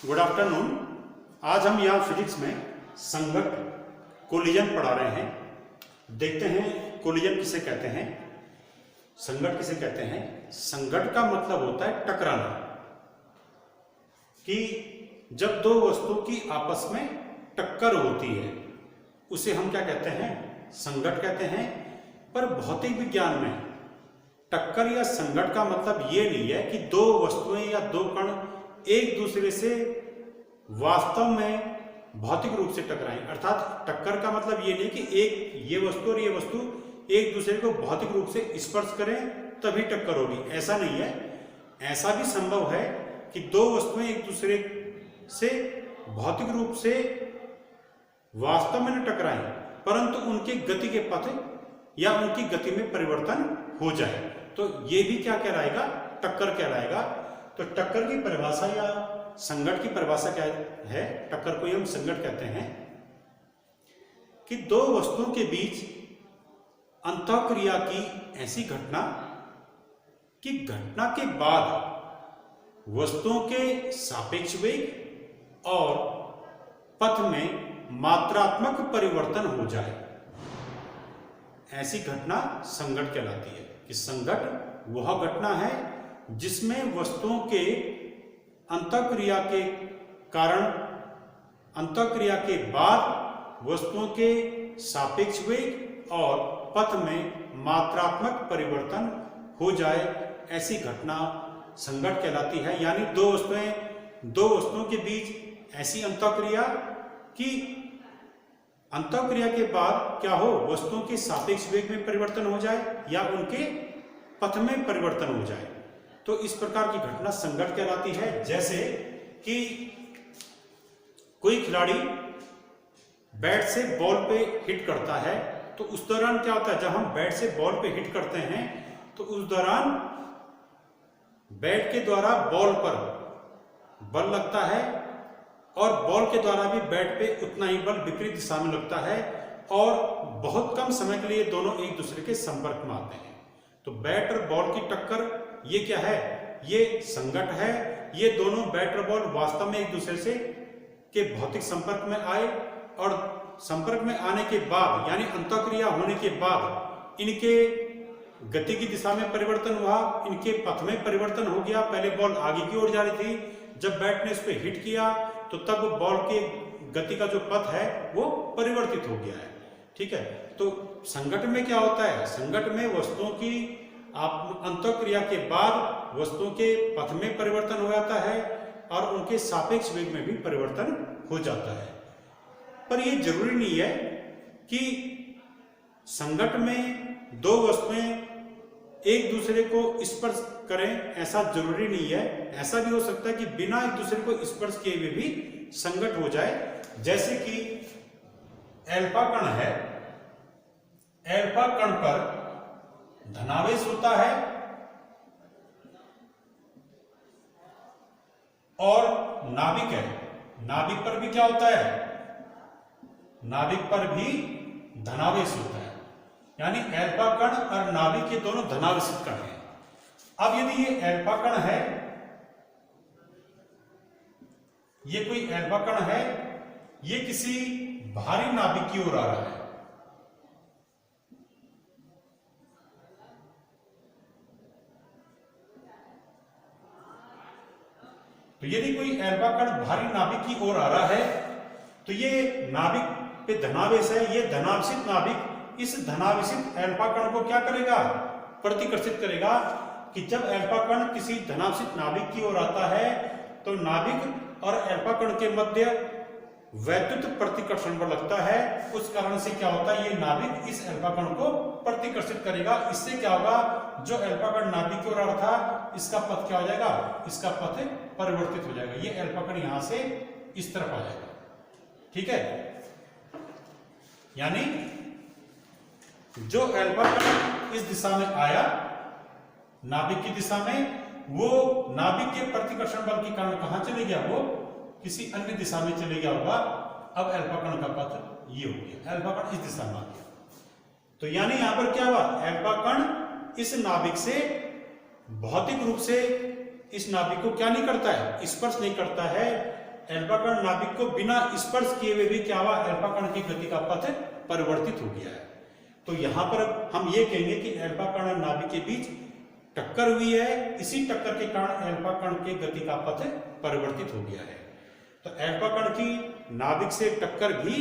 Good afternoon. आज हम यहाँ फिजिक्स में संघट कोलिजन पढ़ा रहे हैं। देखते हैं कोलिजन किसे कहते हैं, संघट किसे कहते हैं। संघट का मतलब होता है टकराना, कि जब दो वस्तु की आपस में टक्कर होती है उसे हम क्या कहते हैं, संघट कहते हैं। पर भौतिक विज्ञान में टक्कर या संघट का मतलब ये नहीं है कि दो वस्तुएं या दो कण एक दूसरे से वास्तव में भौतिक रूप से टकराएं। अर्थात टक्कर का मतलब ये नहीं कि एक ये वस्तु और ये वस्तु एक दूसरे को भौतिक रूप से स्पर्श करें तभी टक्कर होगी, ऐसा नहीं है। ऐसा भी संभव है कि दो वस्तुएं एक दूसरे से भौतिक रूप से वास्तव में न टकराएं, परंतु उनके गति के पथ या उनकी गति में परिवर्तन हो जाए, तो ये भी क्या कहलाएगा, टक्कर कहलाएगा। तो टक्कर की परिभाषा या संघट की परिभाषा क्या है, टक्कर को हम संघट कहते हैं कि दो वस्तुओं के बीच अंतःक्रिया की ऐसी घटना कि घटना के बाद वस्तुओं के सापेक्ष वेग और पथ में मात्रात्मक परिवर्तन हो जाए, ऐसी घटना संघट कहलाती है। कि संघट वह घटना है जिसमें वस्तुओं के अंतःक्रिया के कारण, अंतःक्रिया के बाद वस्तुओं के सापेक्ष वेग और पथ में मात्रात्मक परिवर्तन हो जाए, ऐसी घटना संघट कहलाती है। यानी दो वस्तुओं के बीच ऐसी अंतःक्रिया कि अंतःक्रिया के बाद क्या हो, वस्तुओं के सापेक्ष वेग में परिवर्तन हो जाए या उनके पथ में परिवर्तन हो जाए, तो इस प्रकार की घटना संघट कहलाती है। जैसे कि कोई खिलाड़ी बैट से बॉल पे हिट करता है, तो उस दौरान क्या होता है, जब हम बैट से बॉल पे हिट करते हैं तो उस दौरान बैट के द्वारा बॉल पर बल लगता है और बॉल के द्वारा भी बैट पे उतना ही बल विपरीत दिशा में लगता है और बहुत कम समय के लिए दोनों एक दूसरे के संपर्क में आते हैं। तो बैट और बॉल की टक्कर ये क्या है, ये संघट है। ये दोनों बैट और बॉल वास्तव में एक दूसरे से के भौतिक संपर्क में आए और संपर्क में आने के बाद यानी अंतःक्रिया होने के बाद इनके गति की दिशा में परिवर्तन हुआ, इनके पथ में परिवर्तन हो गया। पहले बॉल आगे की ओर जा रही थी, जब बैट ने इस पे हिट किया तो तब बॉल के गति का जो पथ है वो परिवर्तित हो गया है। ठीक है, तो संघट में क्या होता है, संघट में वस्तुओं की अंतःक्रिया के बाद वस्तुओं के पथ में परिवर्तन हो जाता है और उनके सापेक्ष वेग में भी परिवर्तन हो जाता है। पर यह जरूरी नहीं है कि संघट में दो वस्तुएं एक दूसरे को स्पर्श करें, ऐसा जरूरी नहीं है। ऐसा भी हो सकता है कि बिना एक दूसरे को स्पर्श किए हुए भी संघट हो जाए। जैसे कि एल्फा कण है, एल्फा कण पर धनावेश होता है और नाभिक है, नाभिक पर भी क्या होता है, नाभिक पर भी धनावेश होता है। यानी एल्फा कण और नाभिक ये दोनों धनावेशित कण हैं। अब यदि ये एल्फा कण है, ये कोई एल्फा कण है, ये किसी भारी नाभिक की ओर आ रहा है, तो यदि कोई एल्फा कण भारी नाभिक की ओर आ रहा है तो ये नाभिक पे धनावेश है, ये धनावेशित नाभिक इस धनावेशित एल्फा कण को क्या करेगा, प्रतिकर्षित करेगा। कि जब एल्फा कण किसी धनावेशित नाभिक की ओर आता है तो नाभिक और एल्फा कण के मध्य वैद्युत प्रतिकर्षण बल लगता है। उस कारण से क्या होता है, ये नाभिक इस एल्फा कण को प्रतिकर्षित करेगा। इससे क्या होगा, जो एल्फा कण नाभिक की ओर आ रहा था इसका पथ क्या हो जाएगा, इसका पथ परिवर्तित हो जाएगा। ये एल्फा कण यहां से इस तरफ आ जाएगा। ठीक है, यानी जो एल्फा कण इस दिशा में आया नाभिक की दिशा में, वो नाभिक के प्रतिकर्षण बल के कारण कहां चले गया, वो किसी अन्य दिशा में चले गया होगा। अब एल्फा कण का पथ ये हो गया, एल्फा कण इस दिशा में आ गया। तो यानी यहां पर क्या हुआ, एल्फा कण इस नाभिक से भौतिक रूप से इस नाभिक को क्या नहीं करता है, स्पर्श नहीं करता है, अल्फा कण नाभिक को बिना स्पर्श किए हुए भी क्या हुआ, अल्फा कण की गति का पथ परिवर्तित हो गया है। तो यहां पर हम ये कहेंगे कि अल्फा कण और नाभिक के बीच टक्कर हुई है, इसी टक्कर के कारण अल्फा कण की गति का पथ परिवर्तित हो गया है। तो अल्फा कण की नाभिक से टक्कर भी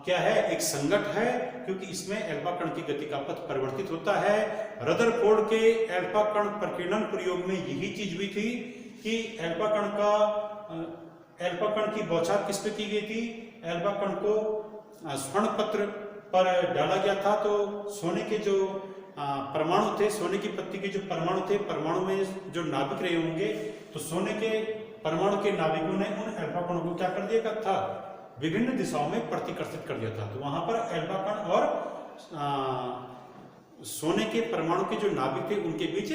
क्या है, एक संघट है, क्योंकि इसमें अल्फा कण की गति का पथ परिवर्तित होता है। रदरफोर्ड के अल्फा कण प्रकीर्णन प्रयोग में यही चीज हुई थी कि अल्फा कण की बौछार किस पे की गई थी, अल्फा कण को स्वर्ण पत्र पर डाला गया था। तो सोने के जो परमाणु थे, सोने की पत्ती के जो परमाणु थे, परमाणु में जो नाभिक रहे होंगे, तो सोने के परमाणु के नाभिकों ने उन अल्फा कणों को क्या कर दिया था, विभिन्न दिशाओं में प्रतिकर्षित कर दिया था। तो वहां पर अल्फा कण और सोने के परमाणु के जो नाभिक थे उनके बीच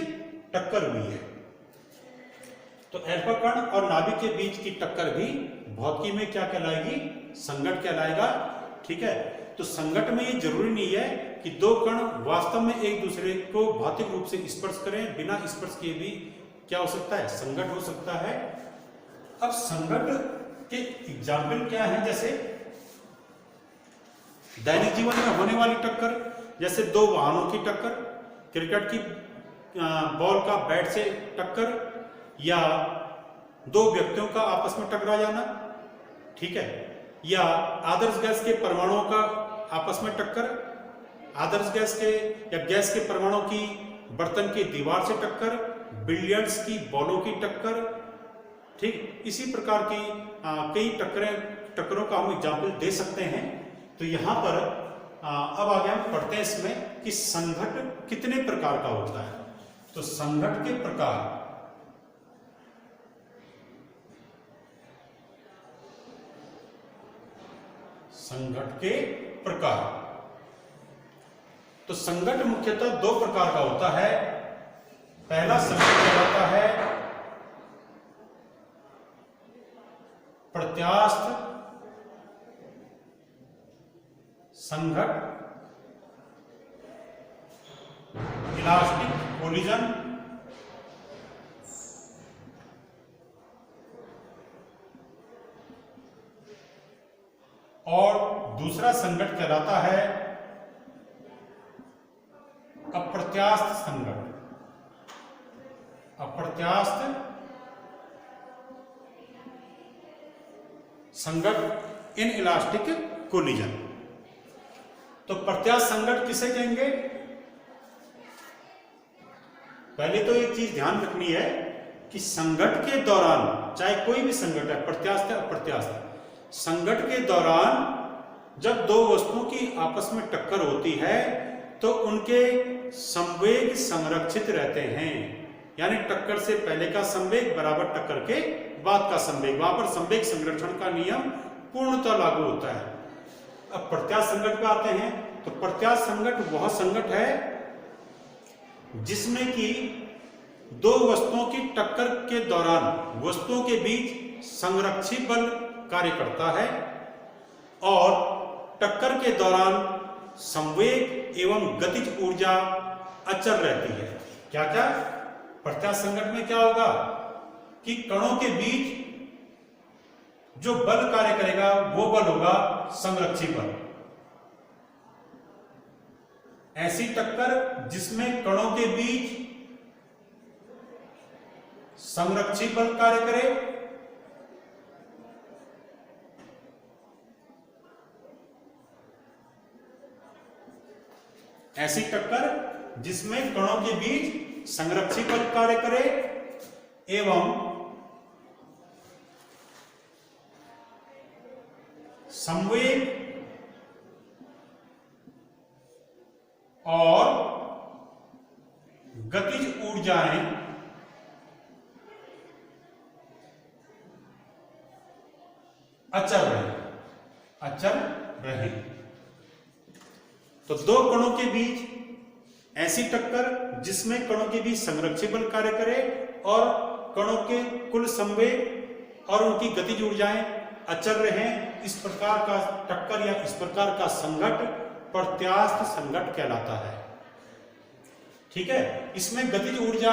टक्कर हुई है। तो अल्फा कण और नाभिक के बीच की टक्कर भी भौतिकी में क्या कहलाएगी, संघट कहलाएगा। ठीक है, तो संघट में ये जरूरी नहीं है कि दो कण वास्तव में एक दूसरे को भौतिक रूप से स्पर्श करें, बिना स्पर्श किए भी क्या हो सकता है, संघट हो सकता है। अब संघट के एग्जाम्पल क्या है, जैसे दैनिक जीवन में होने वाली टक्कर, जैसे दो वाहनों की टक्कर, क्रिकेट की बॉल का बैट से टक्कर, या दो व्यक्तियों का आपस में टकरा जाना, ठीक है, या आदर्श गैस के परमाणुओं का आपस में टक्कर, आदर्श गैस के या गैस के परमाणु की बर्तन की दीवार से टक्कर, बिलियर्ड्स की बॉलों की टक्कर, ठीक, इसी प्रकार की कई टक्करों का हम एग्जाम्पल दे सकते हैं। तो यहां पर अब आगे हम पढ़ते हैं इसमें कि संघट कितने प्रकार का होता है। तो संघट के प्रकार, संघट के प्रकार, तो संघट मुख्यतः दो प्रकार का होता है। पहला संघट कहलाता है प्रत्यास्थ संघट, इलास्टिक कोलिजन, और दूसरा संघट कहलाता है अप्रत्यास्थ संघट, अप्रत्यास्थ संघट इन इलास्टिक कोलिजन। तो प्रत्यास्थ संघट किसे कहेंगे, पहले तो एक चीज ध्यान रखनी है कि संघट के दौरान, चाहे कोई भी संघट है, प्रत्यास्थ है अप्रत्यास्थ, संघट के दौरान जब दो वस्तुओं की आपस में टक्कर होती है तो उनके संवेग संरक्षित रहते हैं। यानी टक्कर से पहले का संवेग बराबर टक्कर के बाद का संवेग, वहां पर संवेग संरक्षण का नियम पूर्णतः लागू होता है। अब प्रत्यास्थ संघट पे आते हैं। तो प्रत्यास्थ संघट वह संघट है जिसमें कि दो वस्तुओं की टक्कर के दौरान वस्तुओं के बीच संरक्षी बल कार्य करता है और टक्कर के दौरान संवेग एवं गतिज ऊर्जा अचल रहती है। क्या क्या प्रत्यास्थ संघट में क्या होगा कि कणों के बीच जो बल कार्य करेगा वो बल होगा संरक्षी बल। ऐसी टक्कर जिसमें कणों के बीच संरक्षी बल कार्य करे, ऐसी टक्कर जिसमें कणों के बीच संरक्षी बल कार्य करे एवं संवेग और गतिज ऊर्जाएं अचल रहे। तो दो कणों के बीच ऐसी टक्कर जिसमें कणों के बीच संरक्षी बल कार्य करे और कणों के कुल संवेग और उनकी गतिज ऊर्जाएं अचल रहे, इस प्रकार का टक्कर या इस प्रकार का संघट प्रत्यास्थ संघट कहलाता है। ठीक है। इसमें गतिज ऊर्जा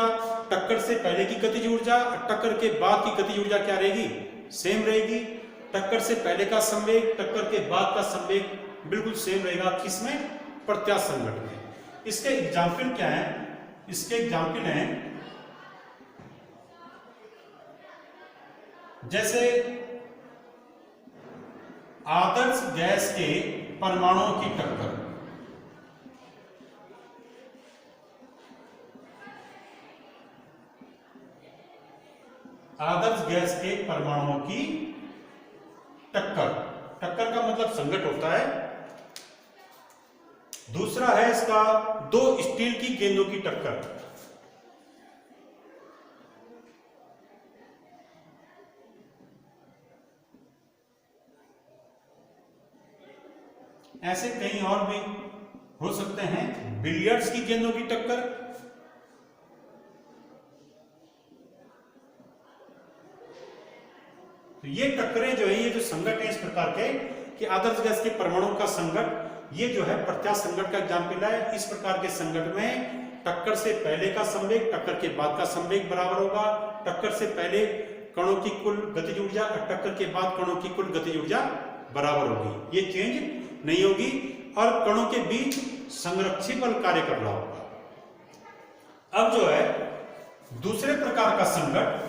टक्कर से पहले की गतिज ऊर्जा और टक्कर के बाद की गतिज ऊर्जा क्या रहेगी, सेम रहेगी। टक्कर से पहले का संवेग टक्कर के बाद का संवेग बिल्कुल सेम रहेगा, किसमें, प्रत्यास्थ संघट में। इसके एग्जाम्पल क्या है, इसके एग्जाम्पल हैं जैसे आदर्श गैस के परमाणुओं की टक्कर, आदर्श गैस के परमाणुओं की टक्कर, टक्कर का मतलब संघट होता है। दूसरा है इसका दो स्टील की गेंदों की टक्कर, ऐसे कई और भी हो सकते हैं। बिलियर्ड्स की गेंदों की टक्कर, तो ये टक्करें जो है, ये जो संघट है इस प्रकार के कि आदर्श गैस के परमाणुओं का संघट, ये जो है प्रत्यास्थ संघट का एग्जाम्पल है। इस प्रकार के संघट में टक्कर से पहले का संवेग टक्कर के बाद का संवेग बराबर होगा। टक्कर से पहले कणों की कुल गतिज ऊर्जा और टक्कर के बाद कणों की कुल गतिज ऊर्जा बराबर होगी, ये चेंज नहीं होगी, और कणों के बीच संरक्षी बल कार्य कर रहा होगा। अब जो है दूसरे प्रकार का संघट,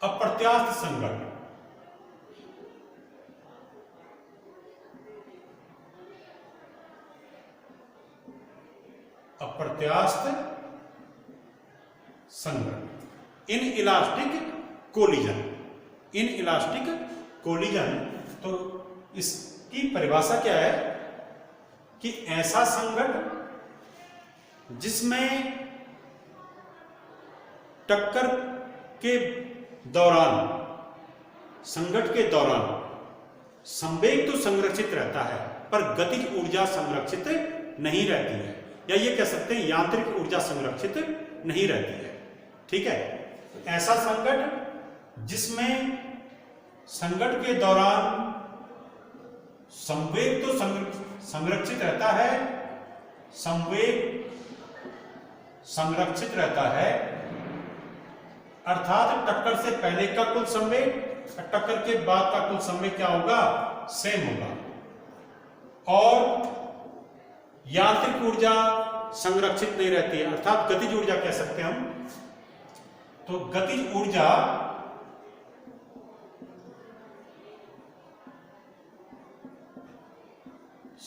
अप्रत्यास्थ संघट, अप्रत्यास्थ संघट, inelastic collision, inelastic collision. तो इसकी परिभाषा क्या है कि ऐसा संघट जिसमें टक्कर के दौरान, संघट के दौरान संवेग तो संरक्षित रहता है पर गतिज ऊर्जा संरक्षित नहीं रहती है, या ये कह सकते हैं यांत्रिक ऊर्जा संरक्षित नहीं रहती है। ठीक है, ऐसा संघट जिसमें संघट के दौरान संवेग तो संरक्षित रहता है, संवेग संरक्षित रहता है, अर्थात टक्कर से पहले का कुल संवेग और टक्कर के बाद का कुल संवेग क्या होगा, सेम होगा, और यांत्रिक ऊर्जा संरक्षित नहीं रहती है, अर्थात गतिज ऊर्जा कह सकते हैं हम। तो गतिज ऊर्जा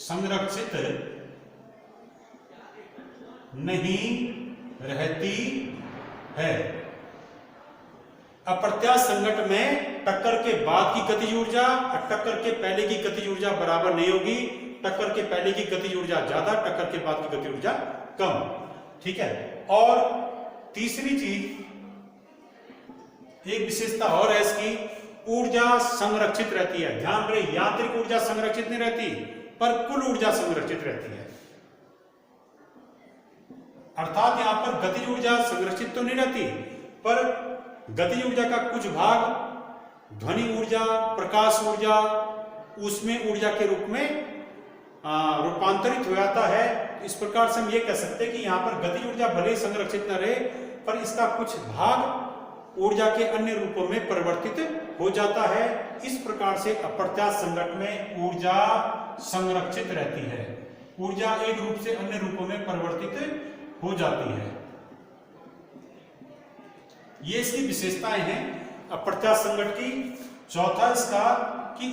संरक्षित नहीं रहती है। अप्रत्यास्थ संघट में टक्कर के बाद की गतिज ऊर्जा और टक्कर के पहले की गतिज ऊर्जा बराबर नहीं होगी, टक्कर के पहले की गतिज ऊर्जा ज्यादा, टक्कर के बाद की गतिज ऊर्जा कम। ठीक है, और तीसरी चीज, एक विशेषता और है इसकी, ऊर्जा संरक्षित रहती है। ध्यान रहे, यांत्रिक ऊर्जा संरक्षित नहीं रहती पर कुल ऊर्जा संरक्षित रहती है, अर्थात यहां पर गतिज ऊर्जा संरक्षित तो नहीं रहती पर गतिज ऊर्जा का कुछ भाग ध्वनि ऊर्जा, प्रकाश ऊर्जा, उसमें ऊर्जा के रूप में रूपांतरित हो जाता है। इस प्रकार से हम ये कह सकते हैं कि यहाँ पर गतिज ऊर्जा भले ही संरक्षित न रहे पर इसका कुछ भाग ऊर्जा के अन्य रूपों में परिवर्तित हो जाता है। इस प्रकार से अप्रत्यास्थ संघट में ऊर्जा संरक्षित रहती है, ऊर्जा एक रूप से अन्य रूपों में परिवर्तित हो जाती है। ये इसकी विशेषताएं हैं अप्रत्यास्थ संघट की। चौथा इसका कि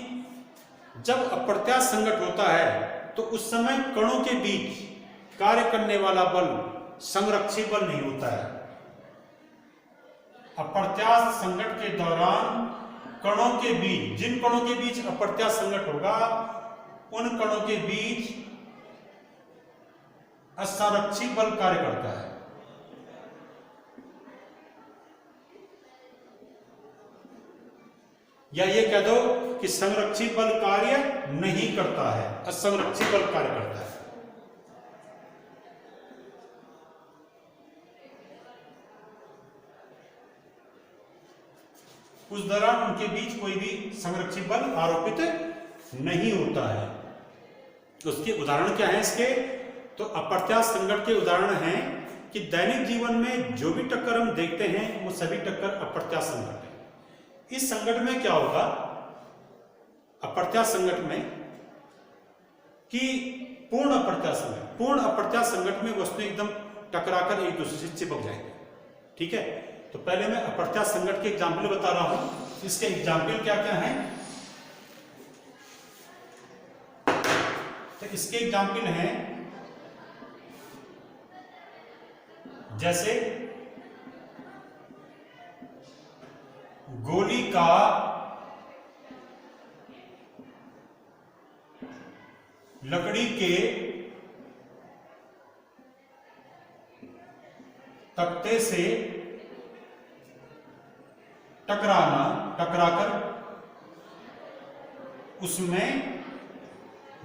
जब अप्रत्यास्थ संघट होता है तो उस समय कणों के बीच कार्य करने वाला बल संरक्षी बल नहीं होता है। अप्रत्यास्थ संघट के दौरान कणों के बीच, जिन कणों के बीच अप्रत्यास्थ संघट होगा उन कणों के बीच असंरक्षी बल कार्य करता है। या ये कह दो कि संरक्षी बल कार्य नहीं करता है, असंरक्षी बल कार्य करता है। उस दौरान उनके बीच कोई भी संरक्षित बल आरोपित नहीं होता है। उसके उदाहरण क्या है इसके? तो अप्रत्यास्थ संकट के उदाहरण हैं कि दैनिक जीवन में जो भी टक्कर हम देखते हैं वो सभी टक्कर अप्रत्यास्थ संकट है। इस संकट में क्या होगा, अप्रत्यास्थ संकट में, कि पूर्ण अप्रत्यास्थ संकट में वस्तुएं एकदम टकराकर एक दूसरे से चिपक जाएंगे। ठीक है, तो पहले मैं अप्रत्यास्थ संकट के एग्जाम्पल बता रहा हूं। इसके एग्जाम्पल क्या क्या हैं? तो इसके एग्जाम्पल हैं जैसे गोली का लकड़ी के तख्ते से टकराकर उसमें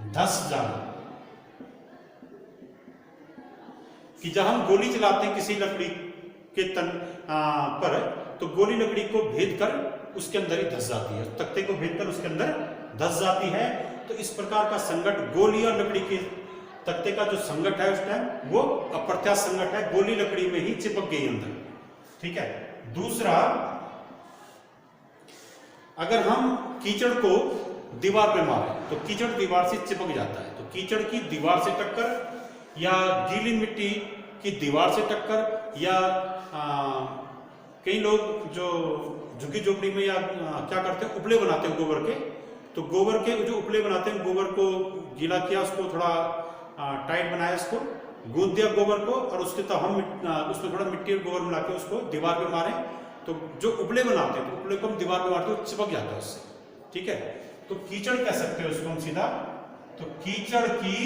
धंस जाना। कि जब हम गोली चलाते हैं किसी लकड़ी के तन पर, तो गोली लकड़ी को भेद कर उसके अंदर ही धंस जाती है, तख्ते को भेद कर उसके अंदर धंस जाती है। तो इस प्रकार का संकट गोली और लकड़ी के तख्ते का जो संकट है उस टाइम वो अप्रत्यास्थ संकट है, गोली लकड़ी में ही चिपक गई अंदर। ठीक है। दूसरा, अगर हम कीचड़ को दीवार पे मारें तो कीचड़ दीवार से चिपक जाता है। तो कीचड़ की दीवार से टक्कर या गीली मिट्टी की दीवार से टक्कर, या कई लोग जो झुग्गी झोपड़ी में या क्या करते हैं, उपले बनाते हैं गोबर के। तो गोबर के जो उपले बनाते हैं, गोबर को गीला किया, उसको थोड़ा टाइट बनाया, उसको गूंद दिया गोबर को, और उसके तो हम उसमें थोड़ा मिट्टी और गोबर मिला के उसको दीवार पे मारें, तो जो उपले बनाते हैं तो उपले को हम दीवार पे मारते हैं, चिपक जाता है उससे। ठीक है। तो कीचड़ कह सकते हैं उसको हम सीधा। तो कीचड़ की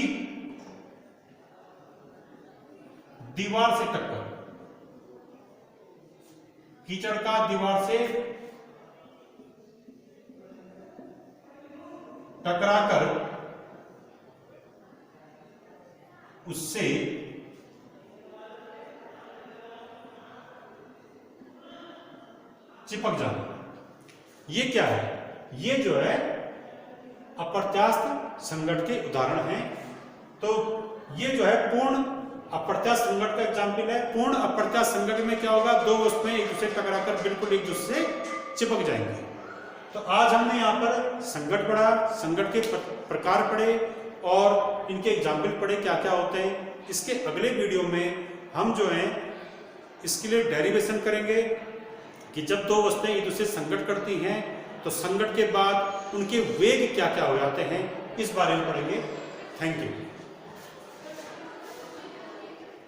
दीवार से टक्कर, कीचड़ का दीवार से टकराकर उससे चिपक जाना। ये क्या है? ये जो है अप्रत्यास्थ संकट के उदाहरण हैं। तो ये जो है पूर्ण अप्रत्यास्थ संकट का एग्जाम्पल है। पूर्ण अप्रत्यास्थ संकट में क्या होगा, दो वस्तुएं एक दूसरे टकराकर बिल्कुल एक दूसरे से चिपक जाएंगे। तो आज हमने यहाँ पर संकट पढ़ा, संकट के प्रकार पढ़े और इनके एग्जाम्पल पढ़े क्या क्या होते हैं। इसके अगले वीडियो में हम जो है इसके लिए डेरिवेशन करेंगे कि जब दो वस्तुएं एक दूसरे से संकट करती हैं तो संकट के बाद उनके वेग क्या क्या हो जाते हैं, इस बारे में पढ़ेंगे। Thank you.